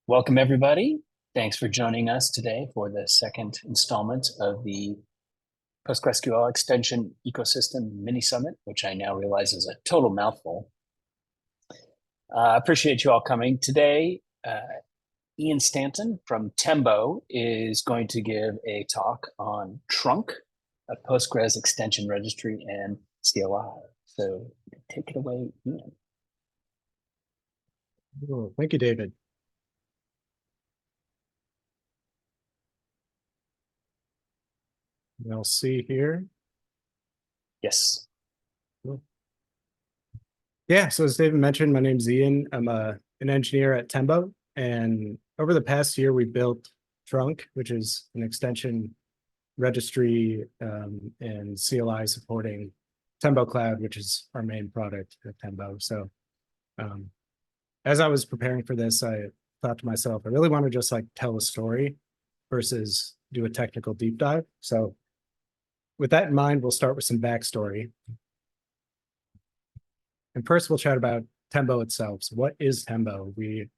Welcome, everybody. Thanks for joining us today for the second installment of the PostgreSQL Extension Ecosystem Mini Summit, which I now realize is a total mouthful. I appreciate you all coming. Today, Ian Stanton from Tembo is going to give a talk on Trunk, a Postgres extension registry, and CLI. So take it away, Ian. Oh, thank you, David. I'll see here. Yes. Cool. Yeah, so as David mentioned, my name's Ian. I'm an engineer at Tembo, and over the past year, we built Trunk, which is an extension registry and CLI supporting Tembo Cloud, which is our main product at Tembo. So as I was preparing for this, I thought to myself, I really want to just like tell a story versus do a technical deep dive. So with that in mind, we'll start with some backstory. And first, we'll chat about Tembo itself. So what is Tembo? We're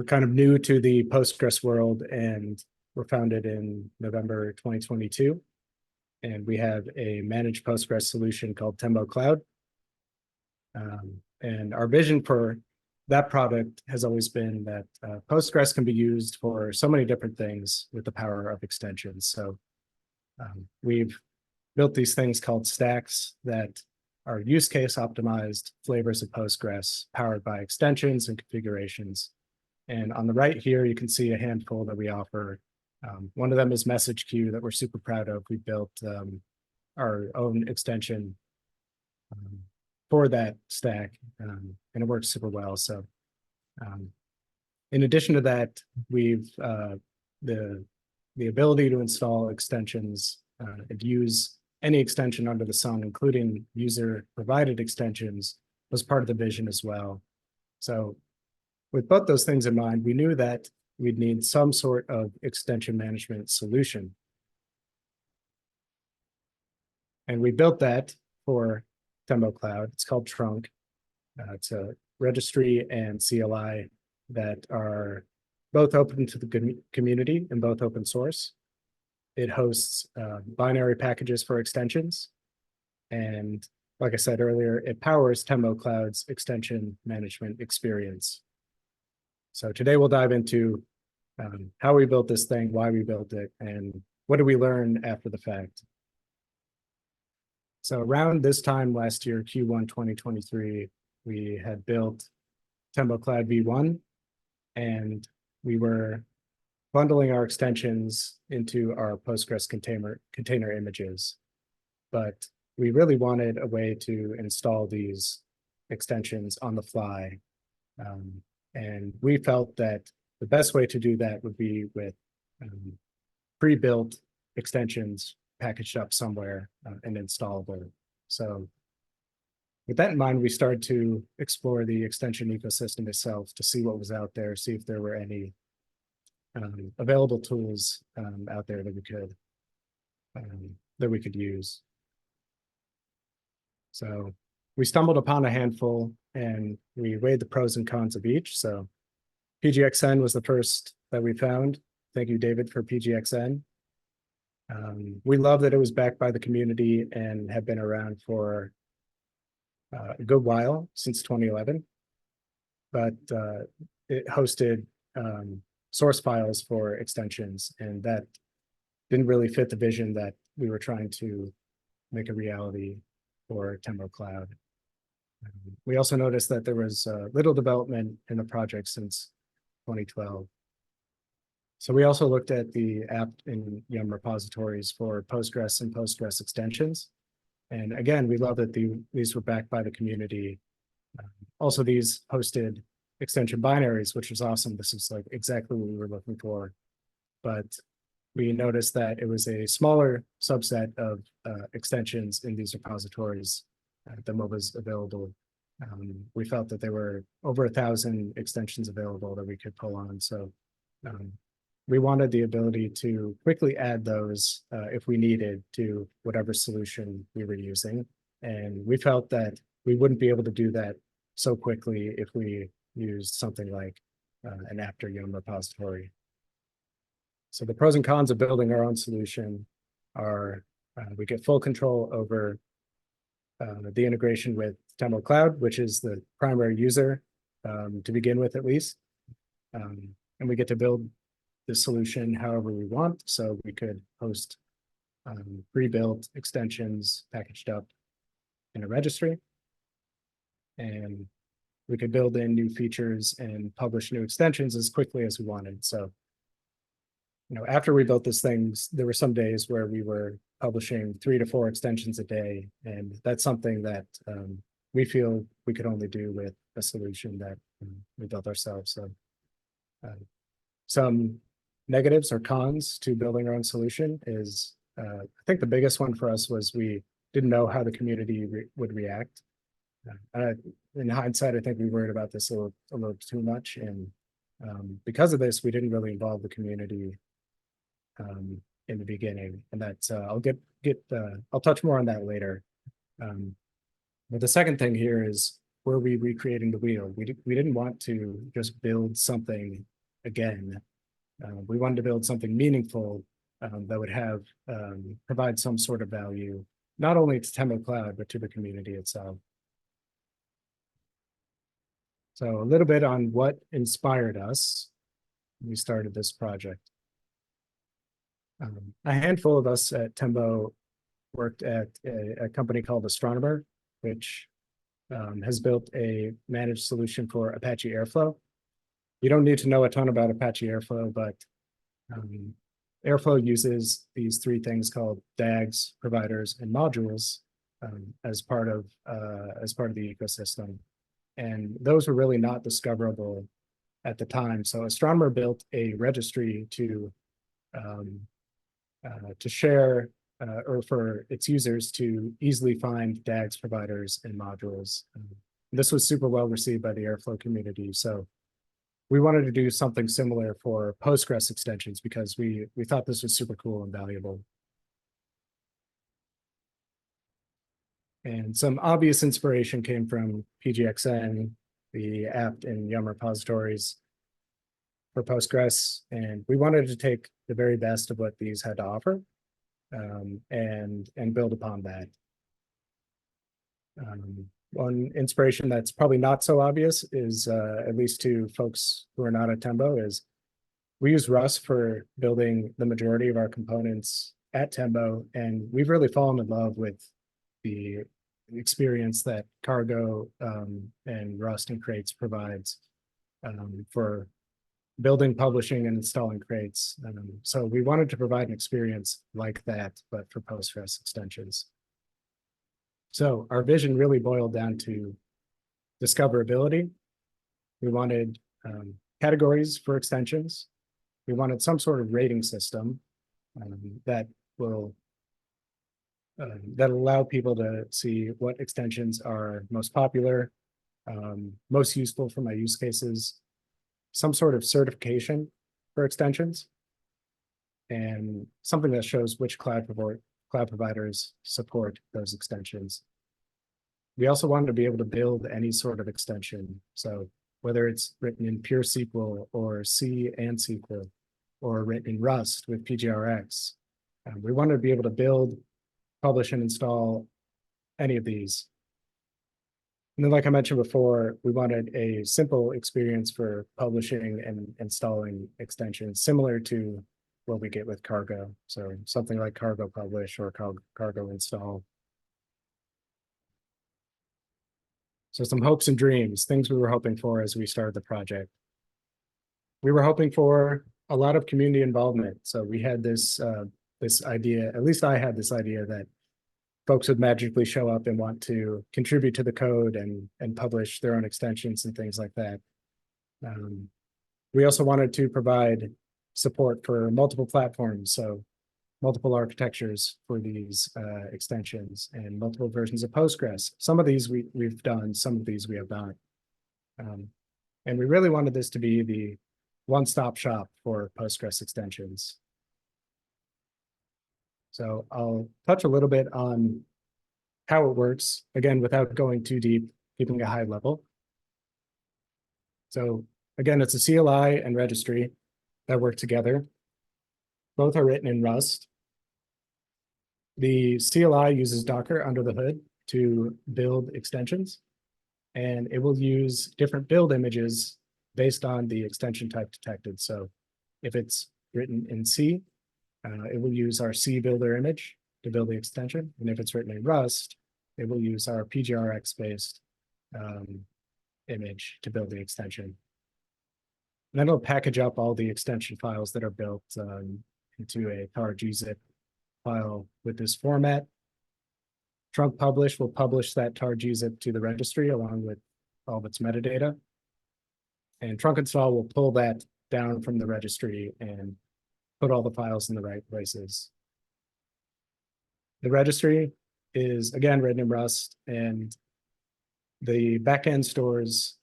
kind of new to the Postgres world, and we're founded in November 2022. And we have a managed Postgres solution called Tembo Cloud. And our vision for that product has always been that Postgres can be used for so many different things with the power of extensions. So we've built these things called stacks that are use case optimized flavors of Postgres powered by extensions and configurations. And on the right here, you can see a handful that we offer. One of them is message queue that we're super proud of. We built our own extension for that stack, and it works super well. So in addition to that, we've the ability to install extensions and use any extension under the sun, including user-provided extensions, was part of the vision as well. So with both those things in mind, we knew that we'd need some sort of extension management solution. And we built that for Tembo Cloud. It's called Trunk. It's a registry and CLI that are both open to the community and both open source. It hosts binary packages for extensions. And like I said earlier, it powers Tembo Cloud's extension management experience. So today we'll dive into how we built this thing, why we built it, and what did we learn after the fact. So around this time last year, Q1 2023, we had built Tembo Cloud V1, and we were bundling our extensions into our Postgres container images. But we really wanted a way to install these extensions on the fly. And we felt that the best way to do that would be with pre-built extensions packaged up somewhere and installable. So with that in mind, we started to explore the extension ecosystem itself to see what was out there, see if there were any available tools out there that we could use. So we stumbled upon a handful and we weighed the pros and cons of each. So PGXN was the first that we found. Thank you, David, for PGXN. We love that it was backed by the community and have been around for a good while, since 2011. But it hosted source files for extensions, and that didn't really fit the vision that we were trying to make a reality for Tembo Cloud. We also noticed that there was little development in the project since 2012. So we also looked at the apt and Yum repositories for Postgres and Postgres extensions. And again, we love that these were backed by the community. Also, these hosted extension binaries, which was awesome. This is like exactly what we were looking for. But we noticed that it was a smaller subset of extensions in these repositories than what was available. We felt that there were over 1,000 extensions available that we could pull on. So we wanted the ability to quickly add those if we needed to whatever solution we were using. And we felt that we wouldn't be able to do that so quickly if we used something like an after Yum repository. So the pros and cons of building our own solution are we get full control over the integration with Tembo Cloud, which is the primary user to begin with, at least. And we get to build the solution however we want. So we could host pre-built extensions packaged up in a registry. And we could build in new features and publish new extensions as quickly as we wanted. So, after we built this thing, there were some days where we were publishing 3 to 4 extensions a day. And that's something that we feel we could only do with a solution that we built ourselves. So some negatives or cons to building our own solution is, I think the biggest one for us was we didn't know how the community would react. In hindsight, I think we worried about this a little too much. And because of this, we didn't really involve the community in the beginning. And that's, I'll touch more on that later. But the second thing here is, were we recreating the wheel? We didn't want to just build something again. We wanted to build something meaningful that would have provide some sort of value, not only to Tembo Cloud, but to the community itself. So a little bit on what inspired us when we started this project. A handful of us at Tembo worked at a company called Astronomer, which has built a managed solution for Apache Airflow. You don't need to know a ton about Apache Airflow, but Airflow uses these 3 things called DAGs, providers, and modules as part of the ecosystem. And those were really not discoverable at the time. So Astronomer built a registry to share or for its users to easily find DAGs, providers, and modules. This was super well received by the Airflow community. So we wanted to do something similar for Postgres extensions because we thought this was super cool and valuable. And some obvious inspiration came from PGXN, the apt and Yum repositories for Postgres. And we wanted to take the very best of what these had to offer and build upon that. One inspiration that's probably not so obvious is, at least to folks who are not at Tembo, is we use Rust for building the majority of our components at Tembo. And we've really fallen in love with the experience that Cargo and Rust and crates provides for building, publishing, and installing crates. So we wanted to provide an experience like that, but for Postgres extensions. So our vision really boiled down to discoverability. We wanted categories for extensions. We wanted some sort of rating system that will that allow people to see what extensions are most popular, most useful for my use cases, some sort of certification for extensions, and something that shows which cloud providers support those extensions. We also wanted to be able to build any sort of extension. So whether it's written in pure SQL or C and SQL, or written in Rust with PGRX, we wanted to be able to build, publish, and install any of these. And then, like I mentioned before, we wanted a simple experience for publishing and installing extensions, similar to what we get with Cargo. So something like Cargo Publish or Cargo Install. So some hopes and dreams, things we were hoping for as we started the project. We were hoping for a lot of community involvement. So we had this idea, at least I had this idea, that folks would magically show up and want to contribute to the code and publish their own extensions and things like that. We also wanted to provide support for multiple platforms, so multiple architectures for these extensions and multiple versions of Postgres. Some of these we've done, some of these we have not. And we really wanted this to be the one-stop shop for Postgres extensions. So I'll touch a little bit on how it works, again, without going too deep, keeping a high level. So again, it's a CLI and registry that work together. Both are written in Rust. The CLI uses Docker under the hood to build extensions, and it will use different build images based on the extension type detected. So if it's written in C, it will use our C builder image to build the extension. And if it's written in Rust, it will use our PGRX-based image to build the extension. And then it'll package up all the extension files that are built into a tar.gzip file with this format. Trunk publish will publish that tar.gzip to the registry along with all of its metadata. And trunk install will pull that down from the registry and put all the files in the right places. The registry is again written in Rust, and the backend stores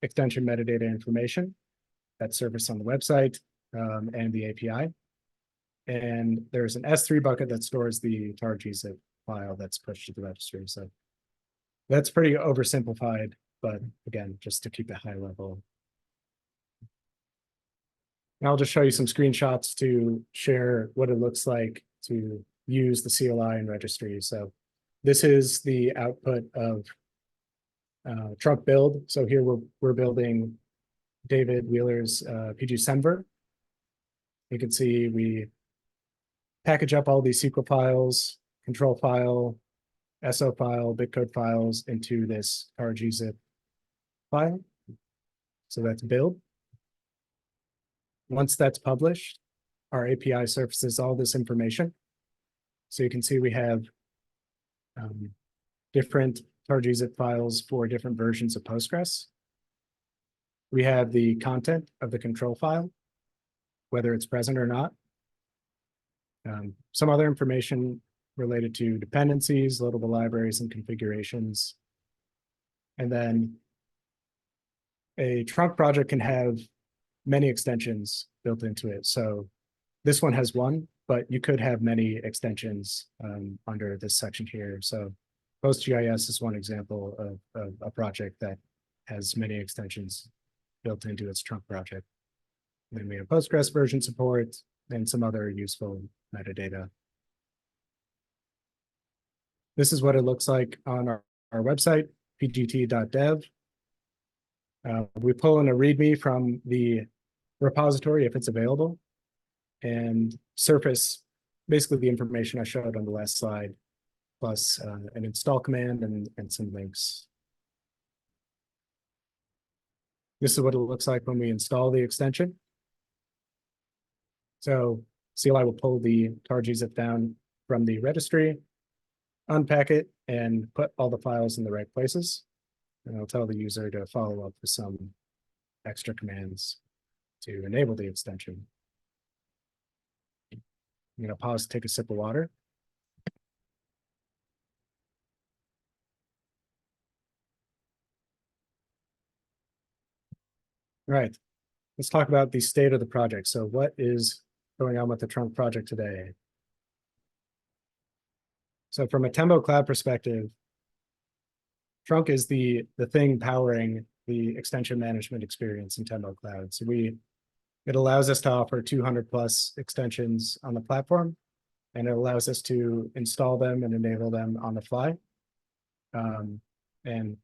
extension metadata information that's surfaced on the website and the API. And there's an S3 bucket that stores the tar.gzip file that's pushed to the registry. So that's pretty oversimplified, but again, just to keep it high level. And I'll just show you some screenshots to share what it looks like to use the CLI and registry. So this is the output of trunk build. So here we're building David Wheeler's PG Semver. You can see we package up all these SQL files, control file, SO file, bitcode files into this tar.gzip file. So that's build. Once that's published, our API surfaces all this information. So you can see we have different tar.gzip files for different versions of Postgres. We have the content of the control file, whether it's present or not. Some other information related to dependencies, loadable libraries, and configurations. And then a trunk project can have many extensions built into it. So this one has one, but you could have many extensions under this section here. So PostGIS is one example of a project that has many extensions built into its trunk project. And then we have Postgres version support and some other useful metadata. This is what it looks like on our website, pgt.dev. We pull in a README from the repository if it's available, and surface basically the information I showed on the last slide, plus an install command and some links. This is what it looks like when we install the extension. So CLI will pull the tar.gzip down from the registry, unpack it, and put all the files in the right places. And I'll tell the user to follow up with some extra commands to enable the extension. I'm going to pause to take a sip of water. All right, let's talk about the state of the project. So what is going on with the trunk project today? So from a Tembo cloud perspective, trunk is the thing powering the extension management experience in Tembo cloud. So it allows us to offer 200 plus extensions on the platform, and it allows us to install them and enable them on the fly. And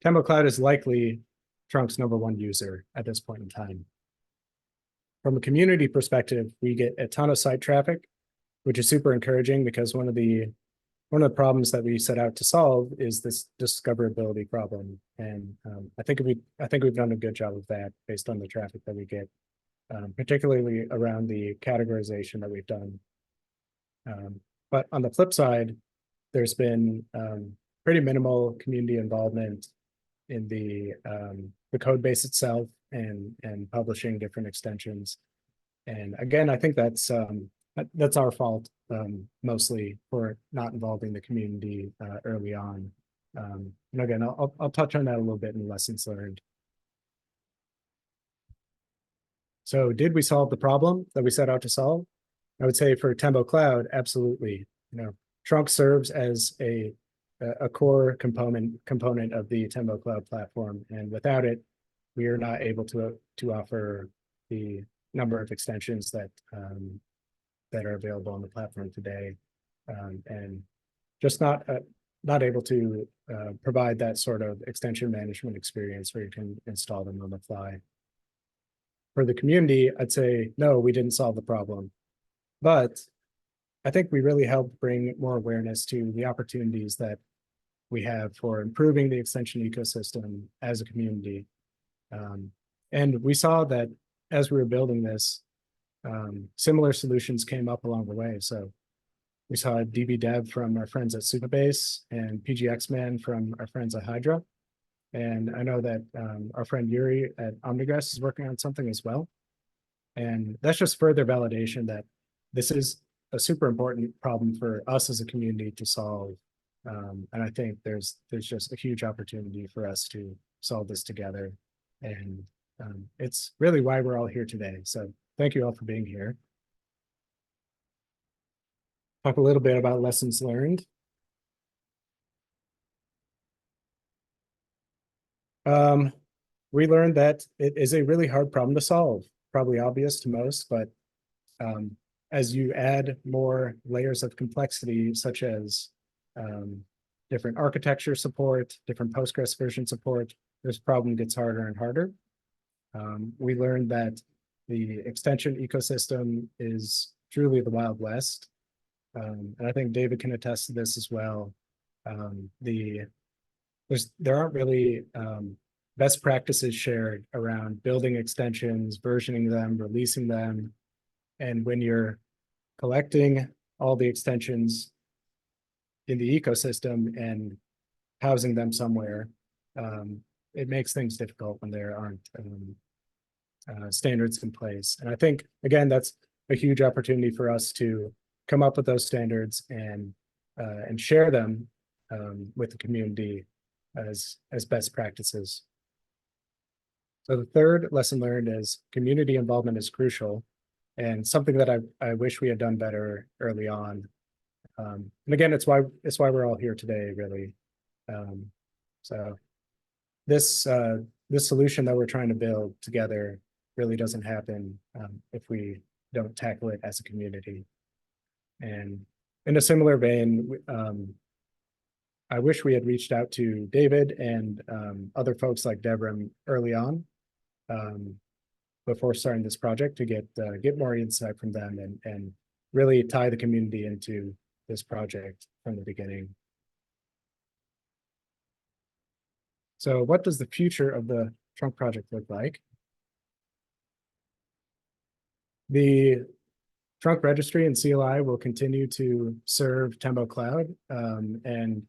Tembo cloud is likely Trunk's #1 user at this point in time. From a community perspective, we get a ton of site traffic, which is super encouraging because one of the problems that we set out to solve is this discoverability problem. And I think we've done a good job of that based on the traffic that we get, particularly around the categorization that we've done. But on the flip side, there's been pretty minimal community involvement in the code base itself and publishing different extensions. And again, I think that's our fault mostly for not involving the community early on. And again, I'll touch on that a little bit in lessons learned. So did we solve the problem that we set out to solve? I would say for Tembo Cloud, absolutely. Trunk serves as a core component of the Tembo Cloud platform, and without it, we are not able to offer the number of extensions that that are available on the platform today, and just not able to provide that sort of extension management experience where you can install them on the fly. For the community, I'd say, no, we didn't solve the problem, but I think we really helped bring more awareness to the opportunities that we have for improving the extension ecosystem as a community. And we saw that as we were building this, similar solutions came up along the way. So we saw dbdev from our friends at Supabase and pgxman from our friends at Hydra. And I know that our friend Yuri at Omnigress is working on something as well. And that's just further validation that this is a super important problem for us as a community to solve. And I think there's just a huge opportunity for us to solve this together. And it's really why we're all here today. So thank you all for being here. Talk a little bit about lessons learned. We learned that it is a really hard problem to solve, probably obvious to most, but as you add more layers of complexity, such as different architecture support, different Postgres version support, this problem gets harder and harder. We learned that the extension ecosystem is truly the Wild West. And I think David can attest to this as well. There aren't really best practices shared around building extensions, versioning them, releasing them. And when you're collecting all the extensions in the ecosystem and housing them somewhere, it makes things difficult when there aren't standards in place. And I think, again, that's a huge opportunity for us to come up with those standards and share them with the community as best practices. So the third lesson learned is community involvement is crucial, and something that I wish we had done better early on. And again, it's why we're all here today, really. So this solution that we're trying to build together really doesn't happen if we don't tackle it as a community. And in a similar vein, I wish we had reached out to David and other folks like Devram early on before starting this project to get more insight from them and really tie the community into this project from the beginning. So what does the future of the trunk project look like? The trunk registry and CLI will continue to serve Tembo Cloud and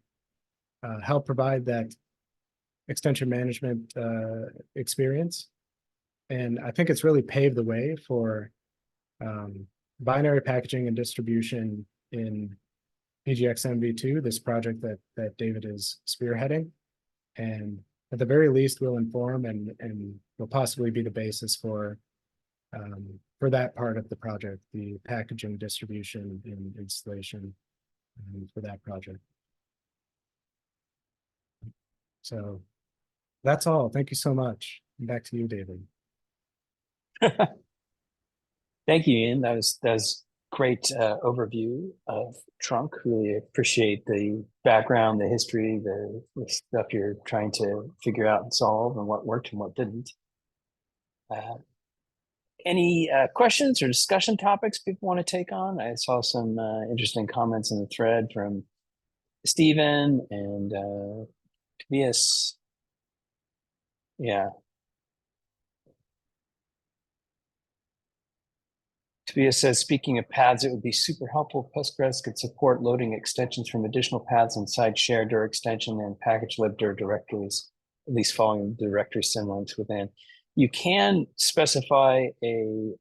help provide that extension management experience. And I think it's really paved the way for binary packaging and distribution in PGXM v2, this project that David is spearheading. And at the very least will inform and will possibly be the basis for that part of the project, the packaging, distribution, and installation for that project. So that's all. Thank you so much. And back to you, David. Thank you, Ian. That was great overview of Trunk. Really appreciate the background, the history, the stuff you're trying to figure out and solve, and what worked and what didn't. Any questions or discussion topics people want to take on? I saw some interesting comments in the thread from Stephen and Tobias. Yeah. Tobias says, speaking of paths, it would be super helpful if Postgres could support loading extensions from additional paths inside shared dir extension and package libdir directories, at least following the directory symlinks within. You can specify a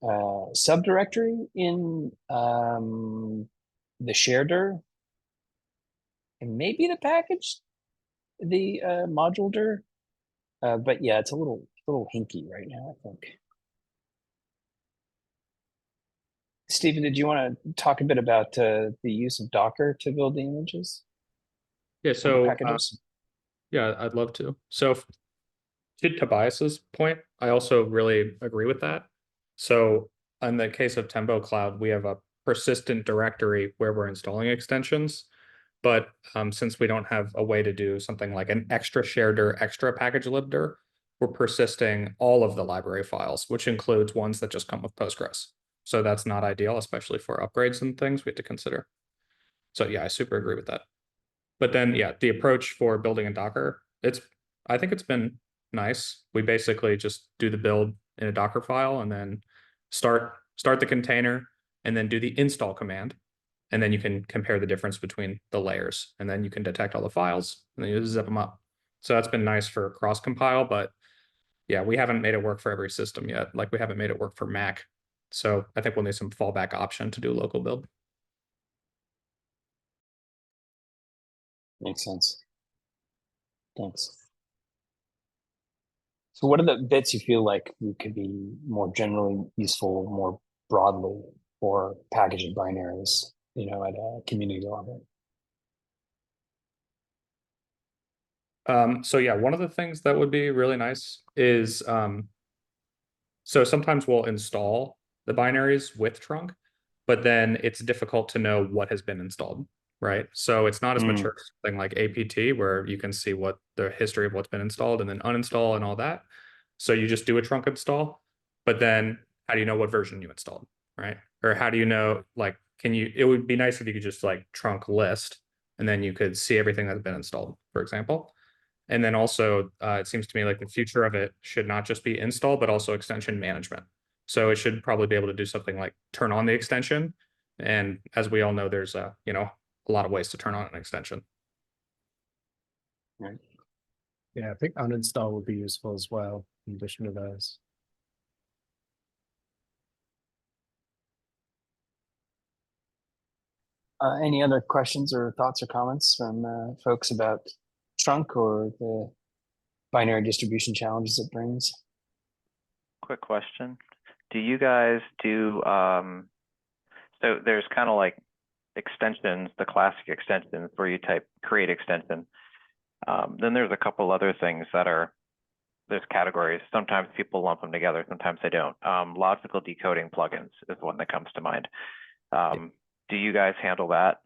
subdirectory in the shared dir, and maybe the package, the module dir, but yeah, it's a little hinky right now, I think. Stephen, did you want to talk a bit about the use of Docker to build the images? Yeah, so packages? yeah, I'd love to. So To Tobias's point, I also really agree with that. So in the case of Tembo Cloud, we have a persistent directory where we're installing extensions. But since we don't have a way to do something like an extra sharedir, extra package libdir, we're persisting all of the library files, which includes ones that just come with Postgres. So that's not ideal, especially for upgrades and things we have to consider. So yeah, I super agree with that. But then yeah, the approach for building in Docker, I think it's been nice. We basically just do the build in a Docker file and then start the container and then do the install command. And then you can compare the difference between the layers, and then you can detect all the files and then you zip them up. So that's been nice for cross compile, but yeah, we haven't made it work for every system yet. Like we haven't made it work for Mac. So I think we'll need some fallback option to do local build. Makes sense. Thanks. So what are the bits you feel like could be more generally useful, more broadly for packaging binaries, at a community level? So yeah, one of the things that would be really nice is so sometimes we'll install the binaries with trunk, but then it's difficult to know what has been installed, right? So it's not as mature as something like APT where you can see what the history of what's been installed and then uninstall and all that. So you just do a trunk install, but then how do you know what version you installed, right? Or how do you know, like, it would be nice if you could just like trunk list and then you could see everything that's been installed, for example. And then also, it seems to me like the future of it should not just be install, but also extension management. So it should probably be able to do something like turn on the extension. And as we all know, there's a lot of ways to turn on an extension. Right. Yeah, I think uninstall would be useful as well, in addition to those. Any other questions or thoughts or comments from folks about trunk or the binary distribution challenges it brings? Quick question. Do you guys do, so there's kind of like extensions, the classic extensions where you type create extension. Then there's a couple other things there's categories. Sometimes people lump them together, sometimes they don't. Logical decoding plugins is one that comes to mind. Do you guys handle that?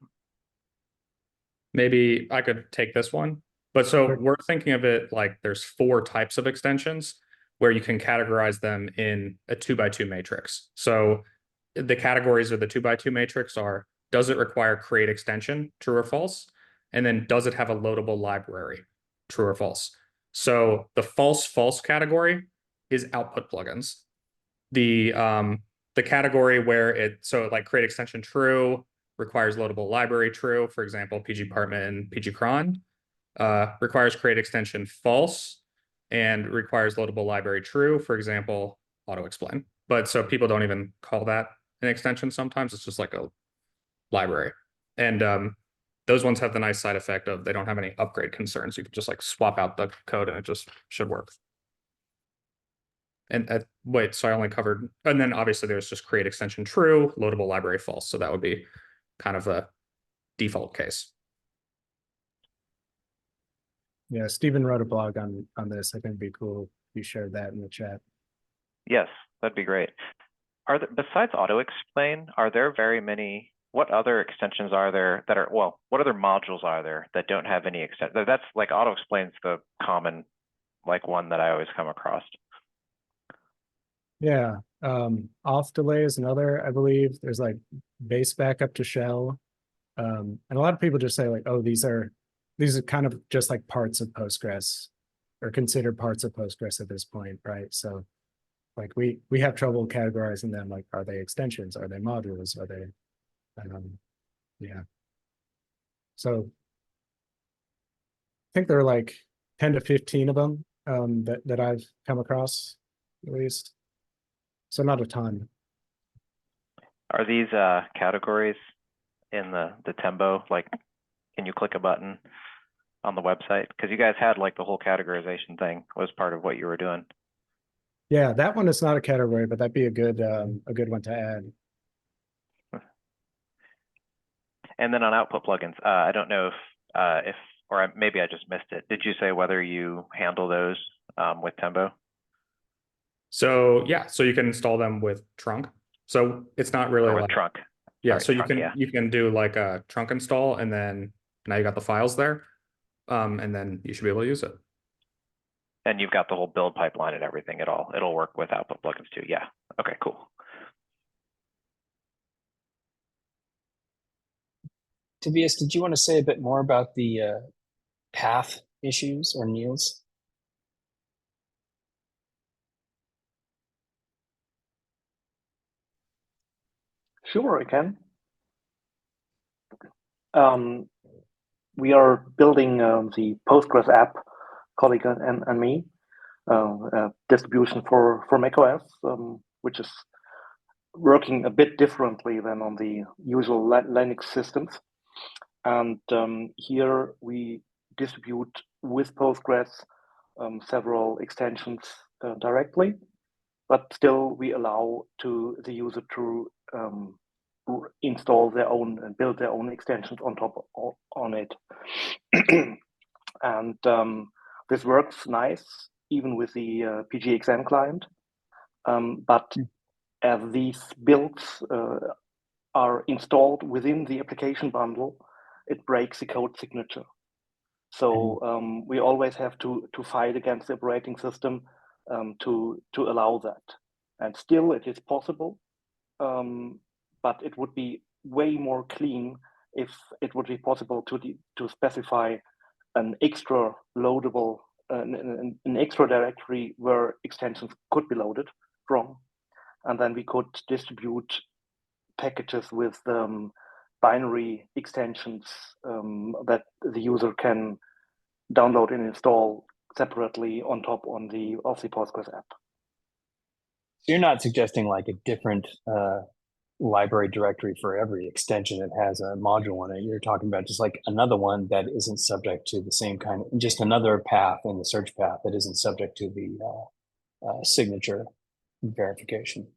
Maybe I could take this one. But so Sure. we're thinking of it like there's 4 types of extensions where you can categorize them in a 2x2 matrix. So the categories of the 2x2 matrix are, does it require create extension, true or false? And then does it have a loadable library, true or false? So the false category is output plugins. The category where like create extension true requires loadable library true, for example, pgpartment and pgcron, requires create extension false and requires loadable library true, for example, auto explain. But so people don't even call that an extension sometimes, it's just like a library. And those ones have the nice side effect of they don't have any upgrade concerns. You can just like swap out the code and it just should work. And wait, so I only covered, and then obviously there's just create extension true, loadable library false. So that would be kind of a default case. Yeah, Stephen wrote a blog on this. I think it'd be cool if you shared that in the chat. Yes, that'd be great. Besides auto explain, are there very many, what other extensions are there that are, well, what other modules are there that don't have any extension? That's like auto explain's the common, like one that I always come across. Yeah, off delay is another, I believe. There's like base backup to shell. And a lot of people just say like, oh, these are kind of just like parts of Postgres or considered parts of Postgres at this point, right? So like we have trouble categorizing them. Like, are they extensions? Are they modules? Are they, yeah. So I think there are like 10 to 15 of them that I've come across at least. So not a ton. Are these categories in the Tembo? Like, can you click a button on the website? Because you guys had like the whole categorization thing was part of what you were doing. Yeah, that one is not a category, but that'd be a good one to add. And then on output plugins, I don't know if or maybe I just missed it. Did you say whether you handle those with Tembo? So yeah, so you can install them with trunk. So it's not really Or with like, trunk? yeah, Sorry, so trunk, yeah. you can do like a trunk install, and then now you got the files there. And then you should be able to use it. And you've got the whole build pipeline and everything. It'll work with output plugins too. Yeah. Okay, cool. Tobias, did you want to say a bit more about the path issues, or Niels? Sure, I can. We are building the Postgres app, colleague and me, distribution for macOS, which is working a bit differently than on the usual Linux systems. And here we distribute with Postgres several extensions directly, but still we allow the user to install their own and build their own extensions on top on it. And this works nice even with the PGXN client. But as these builds are installed within the application bundle, it breaks the code signature. So we always have to fight against the operating system to allow that. And still, it is possible, but it would be way more clean if it would be possible to specify an extra loadable, an extra directory where extensions could be loaded from, and then we could distribute packages with binary extensions that the user can download and install separately on top of the Postgres app. You're not suggesting like a different library directory for every extension that has a module in it. You're talking about just like another one that isn't subject to the same kind of, just another path in the search path that isn't subject to the signature verification.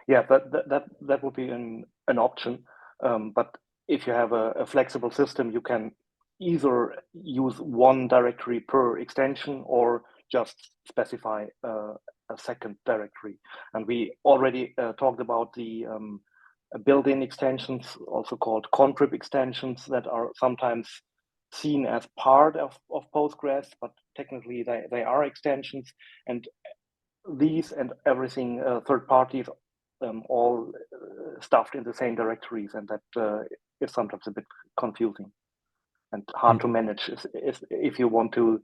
Yeah, that would be an option. But if you have a flexible system, you can either use one directory per extension or just specify a second directory. And we already talked about the built-in extensions, also called contrib extensions, that are sometimes seen as part of Postgres, but technically they are extensions. And these and everything third parties all stuffed in the same directories, and that is sometimes a bit confusing and hard to manage if you want to,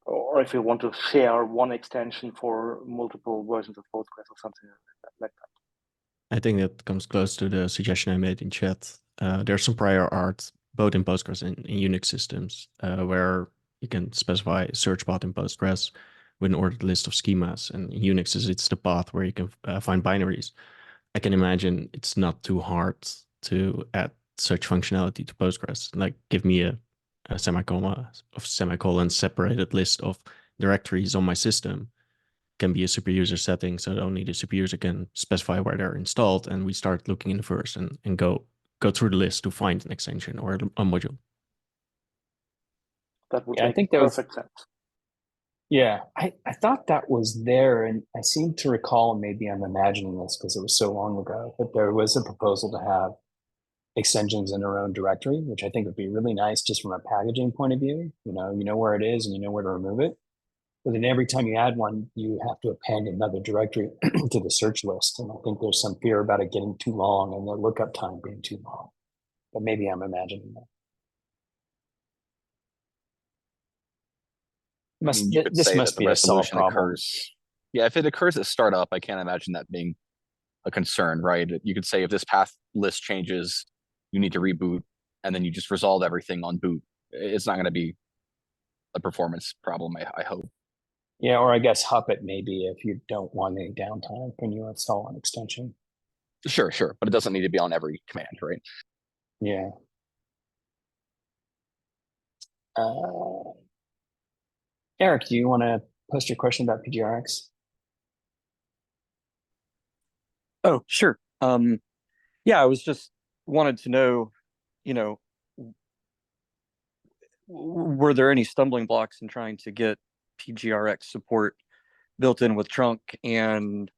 or if you want to share one extension for multiple versions of Postgres or something like that. I think that comes close to the suggestion I made in chat. There's some prior art, both in Postgres and in Unix systems, where you can specify a search path in Postgres with an ordered list of schemas. And in Unix, it's the path where you can find binaries. I can imagine it's not too hard to add such functionality to Postgres. Like, give me a semicolon separated list of directories on my system. Can be a super user setting, so only the super user can specify where they're installed, and we start looking in the first and go through the list to find an extension or a module. That would Yeah, I make think that was perfect sense. Yeah, I thought that was there, and I seem to recall, maybe I'm imagining this because it was so long ago, but there was a proposal to have extensions in our own directory, which I think would be really nice just from a packaging point of view. You know where it is and you know where to remove it. But then every time you add one, you have to append another directory to the search list. And I think there's some fear about it getting too long and the lookup time being too long. But maybe I'm imagining that. You could This say must that the be a solved resolution problem. occurs. Yeah, if it occurs at startup, I can't imagine that being a concern, right? You could say if this path list changes, you need to reboot, and then you just resolve everything on boot. It's not going to be a performance problem, I hope. Yeah, or I guess hup it maybe if you don't want any downtime when you install an extension. Sure, but it doesn't need to be on every command, right? Yeah. Eric, do you want to post your question about PGRX? Oh, sure. Yeah, I was just wanted to know, were there any stumbling blocks in trying to get PGRX support built in with trunk? And,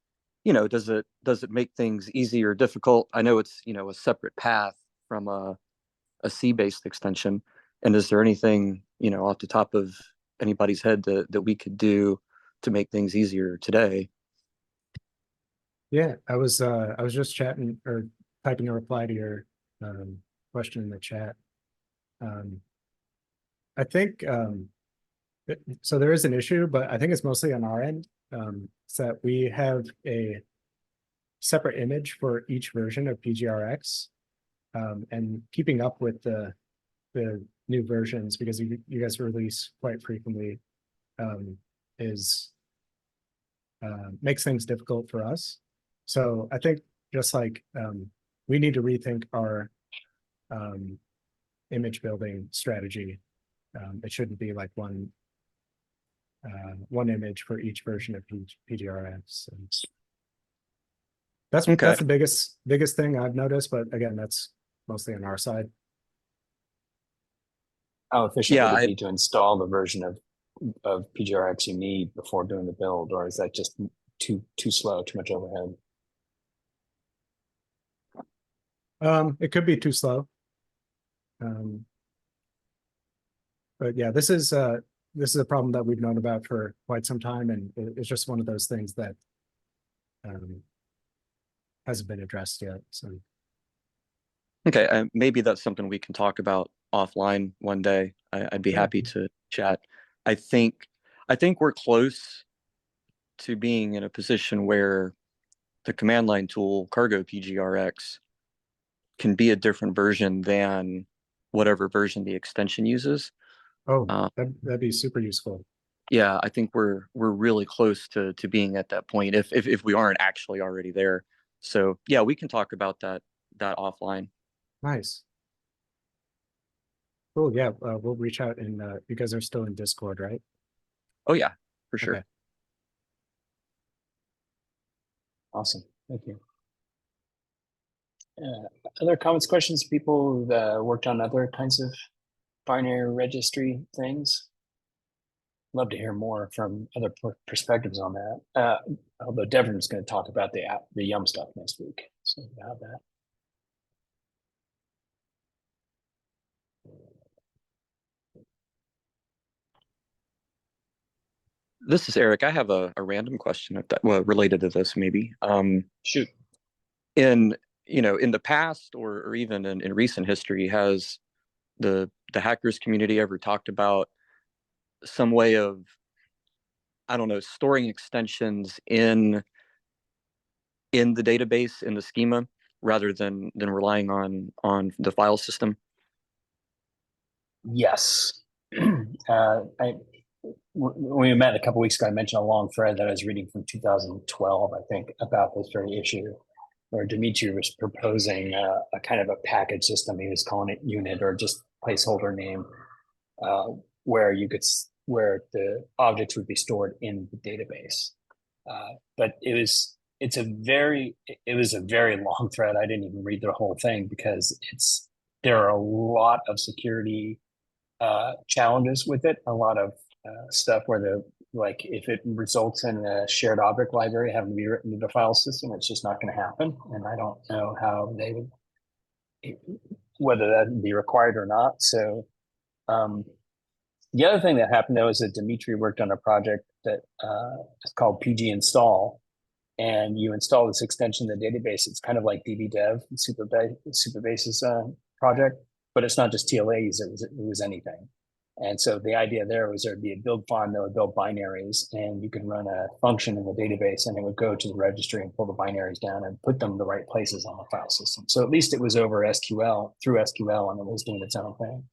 does it make things easy or difficult? I know it's, a separate path from a C-based extension. And is there anything, off the top of anybody's head that we could do to make things easier today? Yeah, I was just chatting or typing a reply to your question in the chat. I think so there is an issue, but I think it's mostly on our end. So that we have a separate image for each version of PGRX, and keeping up with the new versions, because you guys release quite frequently, is makes things difficult for us. So I think just like we need to rethink our image building strategy. It shouldn't be like one image for each version of PGRX. And that's the biggest thing I've noticed, but again, that's mostly on our side. How efficient would it be to install the version of PGRX you need before doing the build, or is that just too slow, too much overhead? It could be too slow. But yeah, this is a problem that we've known about for quite some time, and it's just one of those things that hasn't been addressed yet. So Okay, maybe that's something we can talk about offline one day. I'd be happy to chat. I think we're close to being in a position where the command line tool Cargo PGRX can be a different version than whatever version the extension uses. Oh, that'd be super useful. Yeah, I think we're really close to being at that point, if we aren't actually already there. So yeah, we can talk about that offline. Nice. Cool. Yeah, we'll reach out, and you guys are still in Discord, right? Oh yeah, for sure. Okay. Awesome. Thank you. Other comments, questions, people who've worked on other kinds of binary registry things? Love to hear more from other perspectives on that. Although Devon's going to talk about the Yum stuff next week, so about that. This is Eric. I have a random question related to this, maybe. Shoot. In the past or even in recent history, has the hackers community ever talked about some way of, I don't know, storing extensions in the database, in the schema, rather than relying on the file system? Yes. When we met a couple weeks ago, I mentioned a long thread that I was reading from 2012, I think, about this very issue, where Dimitri was proposing a kind of a package system. He was calling it unit or just placeholder name, where the objects would be stored in the database. But it was a very long thread. I didn't even read the whole thing because there are a lot of security challenges with it, a lot of stuff where if it results in a shared object library having to be written to the file system, it's just not going to happen. And I don't know how whether that would be required or not. So the other thing that happened though is that Dimitri worked on a project that is called PG install, and you install this extension in the database. It's kind of like dbdev, Superbase's project, but it's not just TLAs, it was anything. And so the idea there was there'd be a build farm that would build binaries, and you could run a function in the database, and it would go to the registry and pull the binaries down and put them in the right places on the file system. So at least it was over SQL, through SQL, and it was doing its own thing.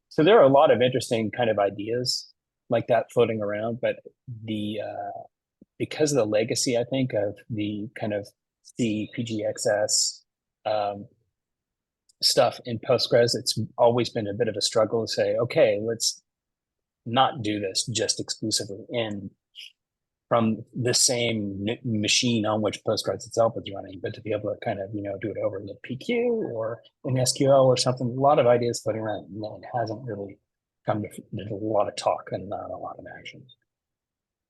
So there are a lot of interesting kind of ideas like that floating around, but because of the legacy, I think, of the kind of C, PGXS stuff in Postgres, it's always been a bit of a struggle to say, okay, let's not do this just exclusively from the same machine on which Postgres itself is running, but to be able to kind of, do it over the PQ or in SQL or something. A lot of ideas floating around, and it hasn't really there's a lot of talk and not a lot of actions.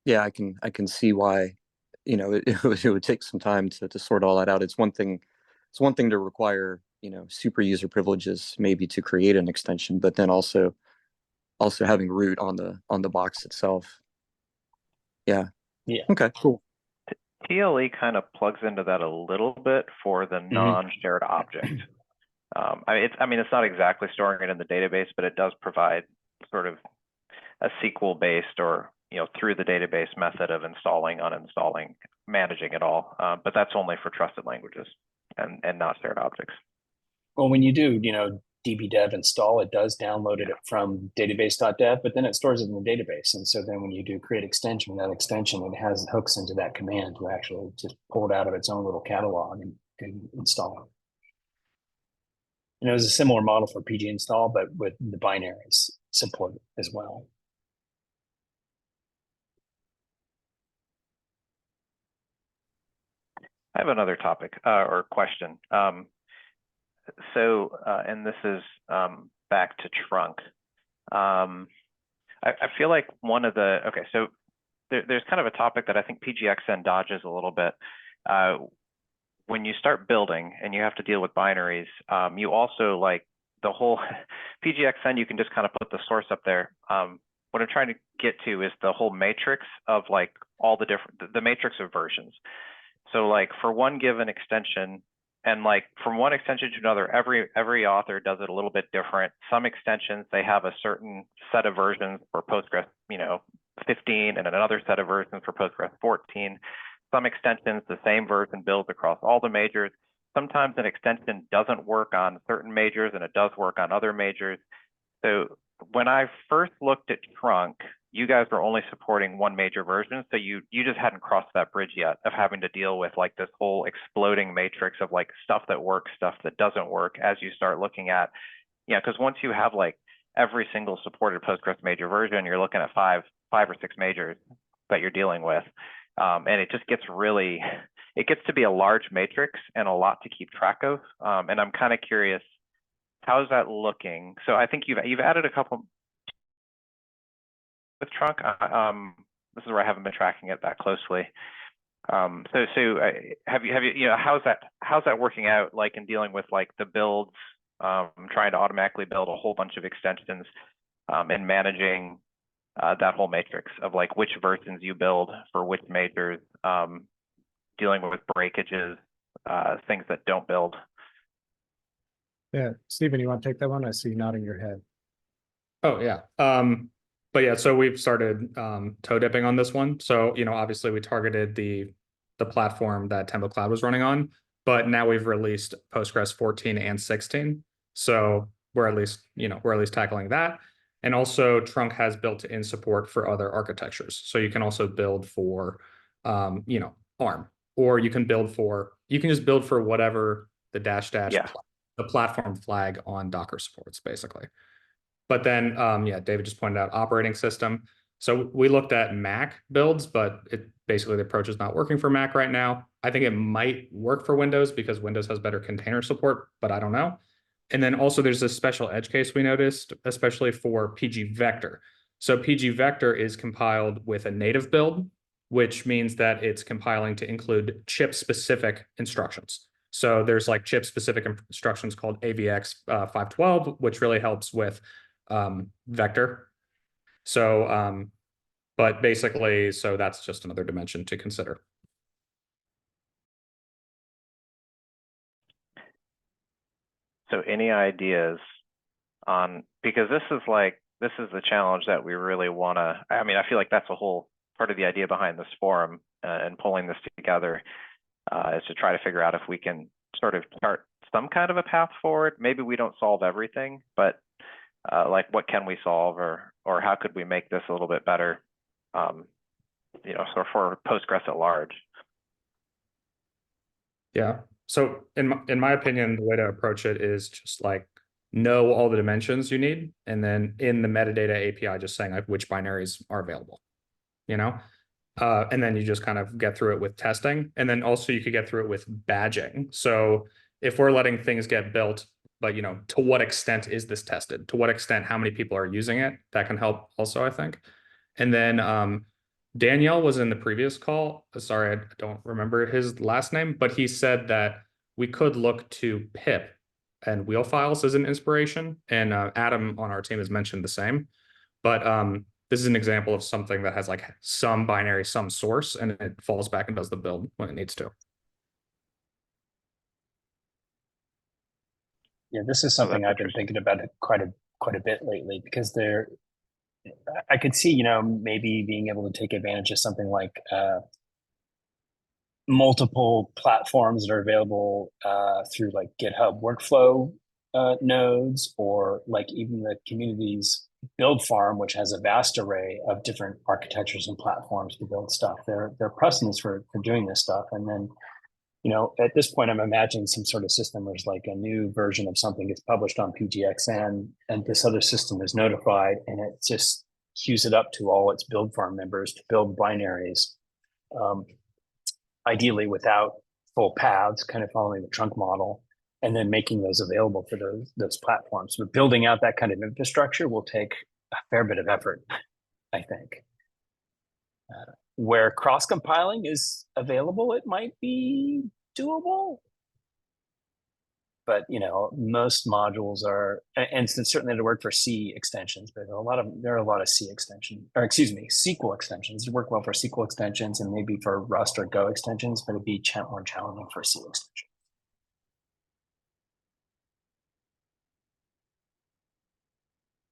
Yeah, I can see why, you know, it would take some time to sort all that out. It's one thing to require, you know, super user privileges maybe to create an extension, but then also having root on the box itself. Yeah. Yeah. Okay, cool. TLE kind of plugs into that a little bit for the non-shared object. I mean, it's not exactly storing it in the database, but it does provide sort of a SQL-based or, you know, through the database method of installing, uninstalling, managing it all. But that's only for trusted languages and not shared objects. Well, when you do, you know, dbdev install, it does download it from database.dev, but then it stores it in the database. And so then when you do create extension, that extension, it has hooks into that command to actually just pull it out of its own little catalog and install it. And it was a similar model for PG install, but with the binaries support as well. I have another topic or question. And this is back to trunk. I feel like one of the, okay, so there's kind of a topic that I think PGXN dodges a little bit. When you start building and you have to deal with binaries, you also like the whole PGXN, you can just kind of put the source up there. What I'm trying to get to is the whole matrix of like all the different, the matrix of versions. So like for one given extension, and like from one extension to another, every author does it a little bit different. Some extensions, they have a certain set of versions for Postgres, you know, 15, and another set of versions for Postgres 14. Some extensions, the same version builds across all the majors. Sometimes an extension doesn't work on certain majors and it does work on other majors. So when I first looked at trunk, you guys were only supporting one major version. So you just hadn't crossed that bridge yet of having to deal with like this whole exploding matrix of like stuff that works, stuff that doesn't work as you start looking at, yeah, because once you have like every single supported Postgres major version, you're looking at five or six majors that you're dealing with. And it just gets really, it gets to be a large matrix and a lot to keep track of. And I'm kind of curious, how's that looking? So I think you've added a couple with trunk. This is where I haven't been tracking it that closely. So have you you know, how's that working out like in dealing with like the builds, trying to automatically build a whole bunch of extensions, and managing that whole matrix of like which versions you build for which majors, dealing with breakages, things that don't build. Yeah, Stephen, you want to take that one? I see you nodding your head. Oh yeah. But yeah, so we've started toe dipping on this one. So, you know, obviously we targeted the platform that Tembo Cloud was running on, but now we've released Postgres 14 and 16. So we're at least tackling that. And also trunk has built-in support for other architectures. So you can also build for you know, ARM, or you can just build for whatever the the platform flag on Docker supports, basically. But then, yeah, David just pointed out operating system. So we looked at Mac builds, but basically the approach is not working for Mac right now. I think it might work for Windows because Windows has better container support, but I don't know. And then also there's a special edge case we noticed, especially for PG Vector. So PG Vector is compiled with a native build, which means that it's compiling to include chip-specific instructions. So there's like chip-specific instructions called AVX 512, which really helps with vector. So, but basically, so that's just another dimension to consider. So any ideas on, because this is the challenge that we really want to, I mean, I feel like that's a whole part of the idea behind this forum and pulling this together, is to try to figure out if we can sort of chart some kind of a path forward. Maybe we don't solve everything, but like what can we solve, or how could we make this a little bit better, you know, so for Postgres at large. Yeah. So in my opinion, the way to approach it is just like know all the dimensions you need, and then in the metadata API, just saying like which binaries are available, you know, and then you just kind of get through it with testing, and then also you could get through it with badging. So if we're letting things get built but to what extent is this tested? To what extent, how many people are using it? That can help also, I think. And then Danielle was in the previous call. Sorry, I don't remember his last name, but he said that we could look to pip and wheel files as an inspiration. And Adam on our team has mentioned the same. But this is an example of something that has like some binary, some source, and it falls back and does the build when it needs to. Yeah, this is something I've been thinking about quite a bit lately, because I could see, maybe being able to take advantage of something like multiple platforms that are available through like GitHub workflow nodes, or like even the community's build farm, which has a vast array of different architectures and platforms to build stuff. There are precedents for doing this stuff. And then, at this point, I'm imagining some sort of system where it's like a new version of something gets published on PGXN, and this other system is notified, and it just queues it up to all its build farm members to build binaries, ideally without full paths, kind of following the trunk model, and then making those available for those platforms. But building out that kind of infrastructure will take a fair bit of effort, I think. Where cross-compiling is available, it might be doable. But most modules are, and certainly to work for C extensions, but there are a lot of C extension, or excuse me, SQL extensions. It work well for SQL extensions and maybe for Rust or Go extensions, but it'd be more challenging for C extensions.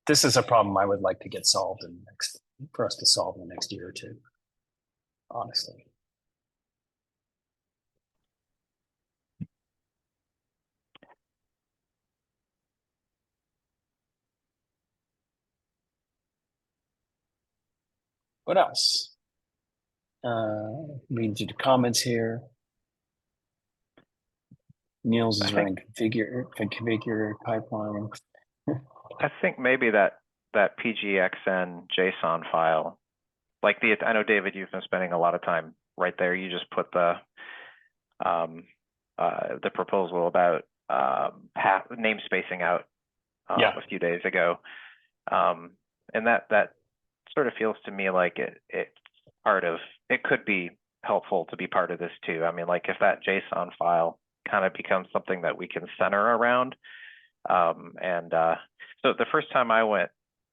This is a problem I would like to get solved for us to solve in the next year or two, honestly. What else? Reading through the comments here. Niels is running configure pipeline. I think maybe that PGXN JSON file, like I know, David, you've been spending a lot of time right there. You just put the proposal about name spacing out a few days ago, and that sort of feels to me like it could be helpful to be part of this too. I mean, like if that JSON file kind of becomes something that we can center around. So the first time I went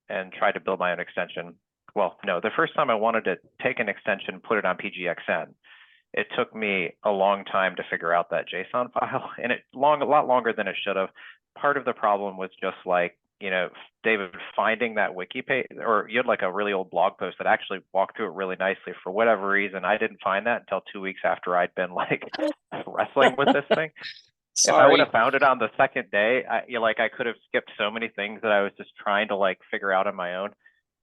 and tried to build my own extension, the first time I wanted to take an extension, put it on PGXN, it took me a long time to figure out that JSON file, and a lot longer than it should have. Part of the problem was just like, David, finding that wiki page, or you had like a really old blog post that actually walked through it really nicely. For whatever reason, I didn't find that until 2 weeks after I'd been like wrestling with this thing. Sorry. If I would have found it on the second day, I could have skipped so many things that I was just trying to like figure out on my own.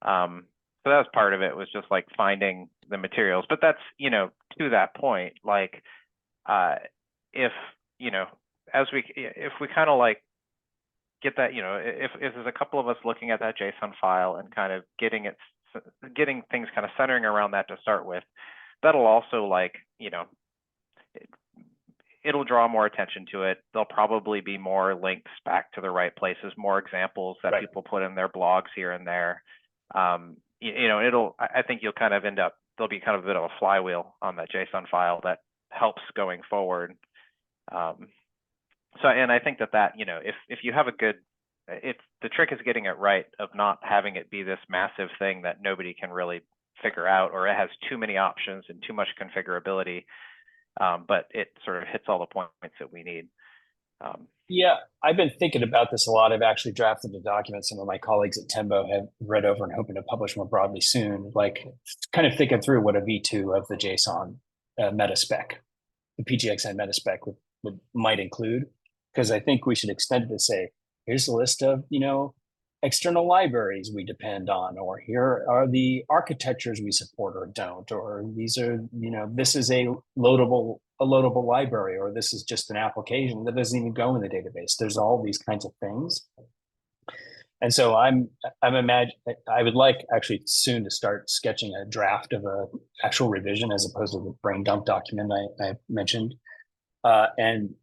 So that was part of it, was just like finding the materials. But that's, to that point, like if we kind of like get that, if there's a couple of us looking at that JSON file and kind of getting things kind of centering around that to start with, that'll also like, it'll draw more attention to it. There'll probably be more links back to the right places, more examples that people put in their blogs here and there. I think you'll kind of end up, there'll be kind of a bit of a flywheel on that JSON file that helps going forward. And I think that, if you have the trick is getting it right, of not having it be this massive thing that nobody can really figure out, or it has too many options and too much configurability. But it sort of hits all the points that we need. Yeah, I've been thinking about this a lot. I've actually drafted a document some of my colleagues at Tembo have read over and hoping to publish more broadly soon, like kind of thinking through what a V2 of the JSON meta spec, the PGXN meta spec might include. Because I think we should extend it to say, here's a list of, external libraries we depend on, or here are the architectures we support or don't, or these are, this is a loadable library, or this is just an application that doesn't even go in the database. There's all these kinds of things. And so I would like actually soon to start sketching a draft of a actual revision as opposed to the brain dump document I mentioned, and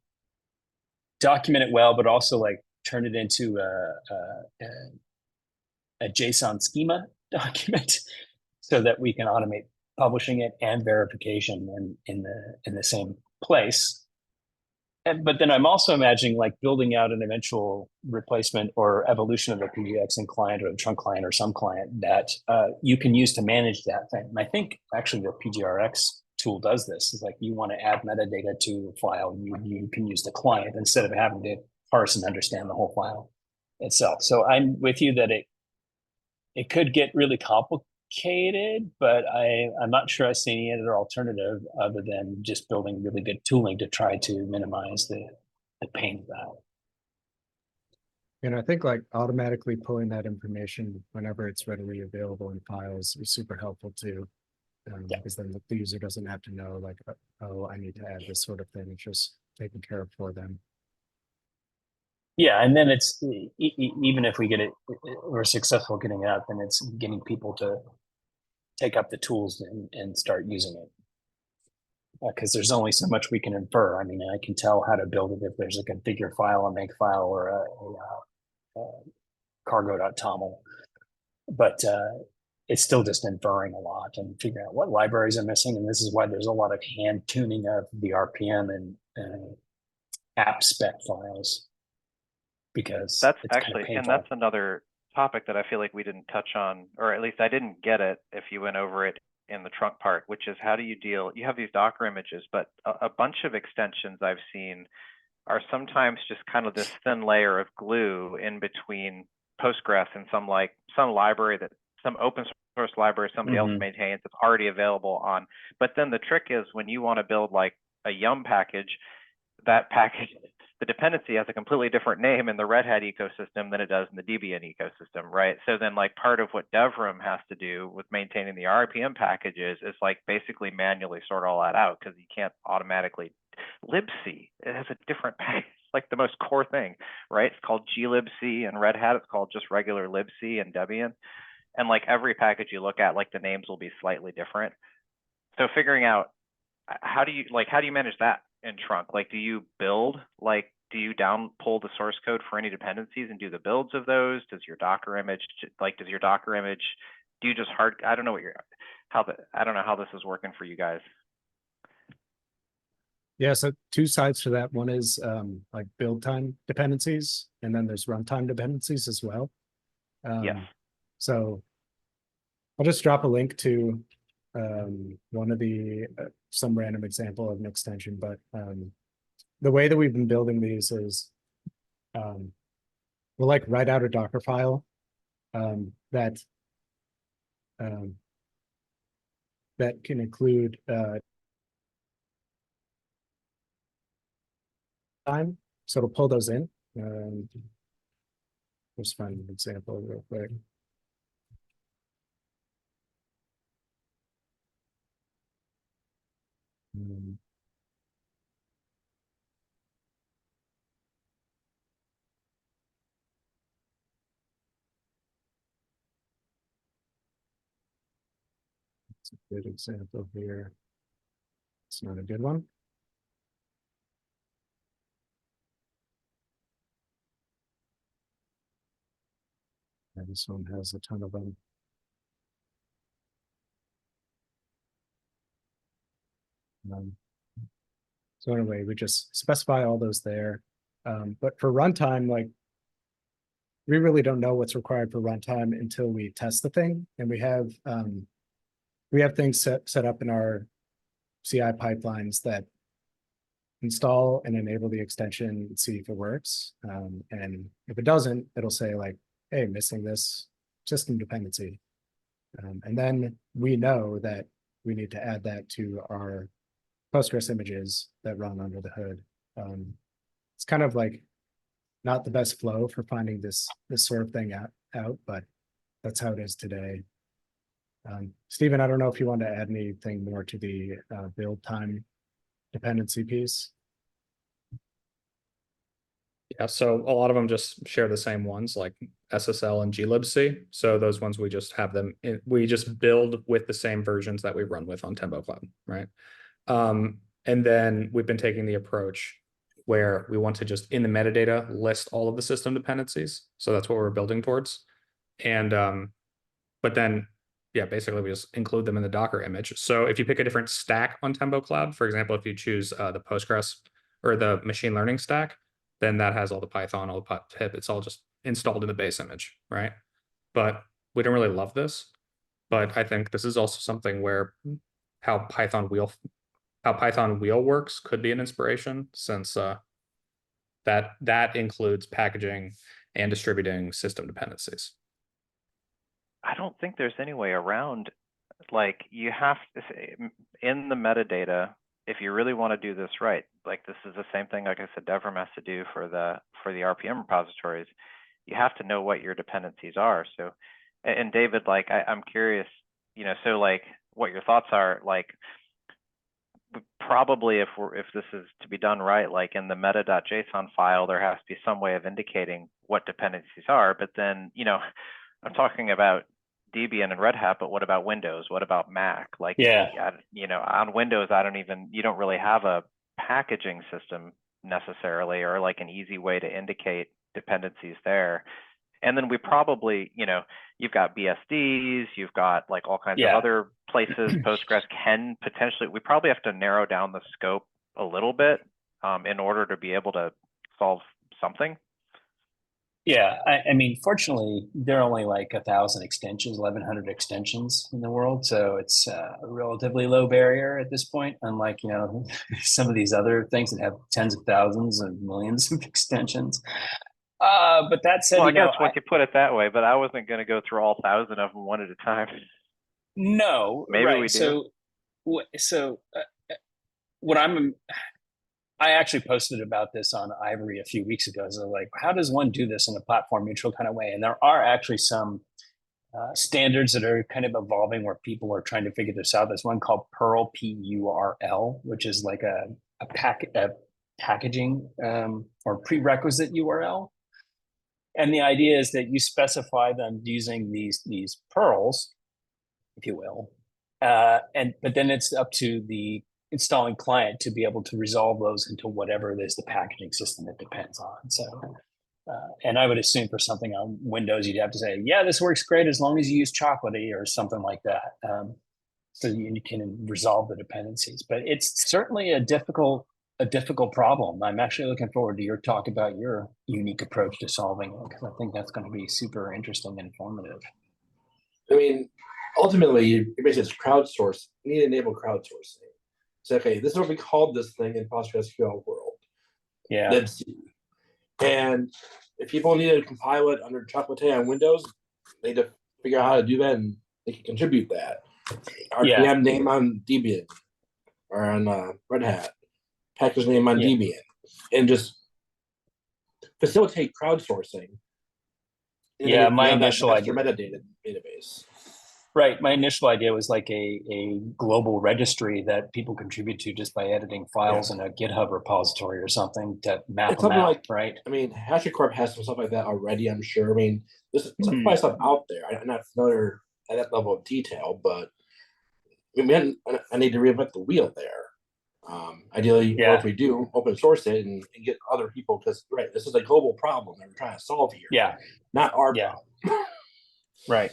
document it well, but also like turn it into a JSON schema document so that we can automate publishing it and verification in the same place. But then I'm also imagining like building out an eventual replacement or evolution of the PGXN client or the trunk client or some client that you can use to manage that thing. And I think actually the PGRX tool does this. It's like you want to add metadata to a file, you can use the client instead of having to parse and understand the whole file itself. So I'm with you that it could get really complicated, but I'm not sure I see any other alternative other than just building really good tooling to try to minimize the pain of that. And I think like automatically pulling that information whenever it's readily available in files is super helpful too. Because then the user doesn't have to know like, oh, I need to add this sort of thing. It's just taken care of for them. Yeah, and then it's even if we get it, we're successful getting it out, then it's getting people to take up the tools and start using it. Because there's only so much we can infer. I mean, I can tell how to build it if there's a configure file, a make file, or a cargo.toml, but it's still just inferring a lot and figuring out what libraries are missing. And this is why there's a lot of hand tuning of the RPM and app spec files. Because that's it's actually, kind of and that's another topic that I feel like we didn't touch on, or at least I didn't get it if you went over it in the trunk part, which is how do you deal, you have these Docker images, but a bunch of extensions I've seen are sometimes just kind of this thin layer of glue in between Postgres and some library that some open source library somebody else maintains that's already available on. But then the trick is when you want to build like a Yum package, that package, the dependency has a completely different name in the Red Hat ecosystem than it does in the Debian ecosystem, right? So then like part of what DevRum has to do with maintaining the RPM packages is like basically manually sort all that out because you can't automatically libc. It has a different package, like the most core thing, right? It's called glibc and Red Hat. It's called just regular libc and Debian. And like every package you look at, like the names will be slightly different. So figuring out how do you manage that in trunk? Like, do you build, like, do you pull the source code for any dependencies and do the builds of those? Does your Docker image, do you just I don't know I don't know how this is working for you guys. Yeah, so two sides to that. One is like build time dependencies, and then there's runtime dependencies as well. Yes. So I'll just drop a link to one of the some random example of an extension, but the way that we've been building these is we'll like write out a Docker file that can include time, so it'll pull those in. Let's find an example real quick. It's a good example here. It's not a good one. And this one has a ton of them. So anyway, we just specify all those there. But for runtime, like we really don't know what's required for runtime until we test the thing. And we have things set up in our CI pipelines that install and enable the extension and see if it works. And if it doesn't, it'll say like, hey, missing this system dependency. And then we know that we need to add that to our Postgres images that run under the hood. It's kind of like not the best flow for finding this sort of thing out, but that's how it is today. Stephen, I don't know if you want to add anything more to the build time dependency piece. Yeah, so a lot of them just share the same ones like SSL and glibc. So those ones we just have them we just build with the same versions that we run with on Tembo Cloud, right? And then we've been taking the approach where we want to just in the metadata list all of the system dependencies. So that's what we're building towards. And but then yeah, basically we just include them in the Docker image. So if you pick a different stack on Tembo Cloud, for example, if you choose the Postgres or the machine learning stack, then that has all the Python, all the pip. It's all just installed in the base image, right? But we don't really love this. But I think this is also something where how Python wheel works could be an inspiration, since that includes packaging and distributing system dependencies. I don't think there's any way around, like you have to say in the metadata, if you really want to do this right, like this is the same thing, like I said, Devrim has to do for the RPM repositories, you have to know what your dependencies are. So, and David, like I'm curious, you know, so like what your thoughts are, like probably if this is to be done right, like in the meta.json file, there has to be some way of indicating what dependencies are. But then, you know, I'm talking about Debian and Red Hat, but what about Windows? What about Mac? Like, Yeah. you know, on Windows, you don't really have a packaging system necessarily, or like an easy way to indicate dependencies there. And then we probably, you know, you've got BSDs, you've got like all kinds of other places Postgres can potentially, we probably have to narrow down the scope a little bit in order to be able to solve something. Yeah, I mean, fortunately, there are only like 1,000 extensions, 1,100 extensions in the world, so it's a relatively low barrier at this point. Unlike, you know, some of these other things that have tens of thousands and millions of extensions. But that said, well, I you know, guess once you put it that way, but I wasn't going to go through all 1,000 of them one at a time. No, maybe right. we do. So what I actually posted about this on Ivory a few weeks ago. So like, how does one do this in a platform neutral kind of way? And there are actually some standards that are kind of evolving where people are trying to figure this out. There's one called Perl, PURL, which is like a packaging or prerequisite URL. And the idea is that you specify them using these pearls, if you will, but then it's up to the installing client to be able to resolve those into whatever it is the packaging system it depends on. So, and I would assume for something on Windows, you'd have to say, yeah, this works great as long as you use Chocolatey or something like that. So you can resolve the dependencies. But it's certainly a difficult problem. I'm actually looking forward to your talk about your unique approach to solving it, because I think that's going to be super interesting and informative. I mean, ultimately, you basically it's crowdsource. You need to enable crowdsourcing. So, okay, this is what we called this thing in PostgreSQL world. Yeah. Libc. And if people need to compile it under Chocolatey on Windows, they need to figure out how to do that, and they can contribute that. RPM name on Debian or on Red Hat, package name on Debian, and just facilitate crowdsourcing. Yeah, my initial idea metadata database. Right. My initial idea was like a global registry that people contribute to just by editing files in a GitHub repository or something to map them out, like, right? I mean, HashiCorp has some stuff like that already, I'm sure. I mean, there's probably stuff out there. I'm not familiar at that level of detail, but I mean, I need to reinvent the wheel there. Ideally, or if we do, open source it and get other people, because this is a global problem that we're trying to solve here. Yeah. Not our problem. Right.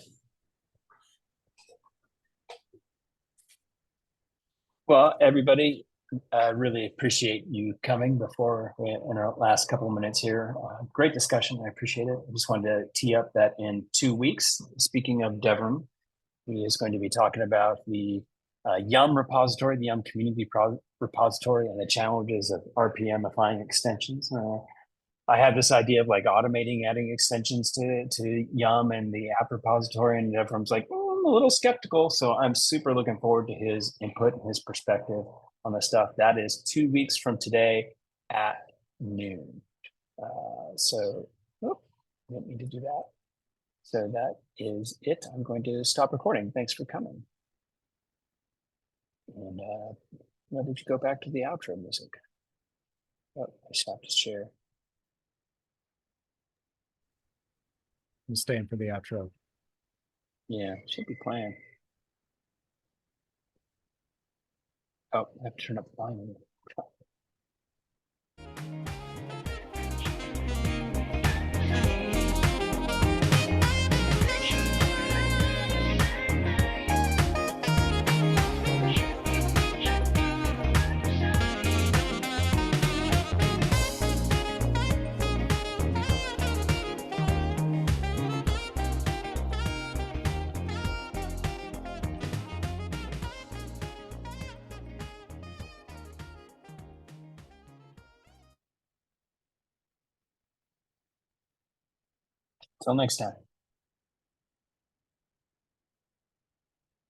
Well, everybody, really appreciate you coming before in our last couple of minutes here. Great discussion. I appreciate it. I just wanted to tee up that in 2 weeks, speaking of Devrim, he is going to be talking about the Yum repository, the Yum community repository, and the challenges of RPMifying extensions. I have this idea of like automating adding extensions to Yum and the app repository, and everyone's like, I'm a little skeptical. So I'm super looking forward to his input and his perspective on the stuff. That is 2 weeks from today at noon. So, didn't need to do that. So that is it. I'm going to stop recording. Thanks for coming. And why did you go back to the outro music? Oh, I stopped to share. I'm staying for the outro. Yeah, should be playing. Oh, I have to turn up the volume. Till next time.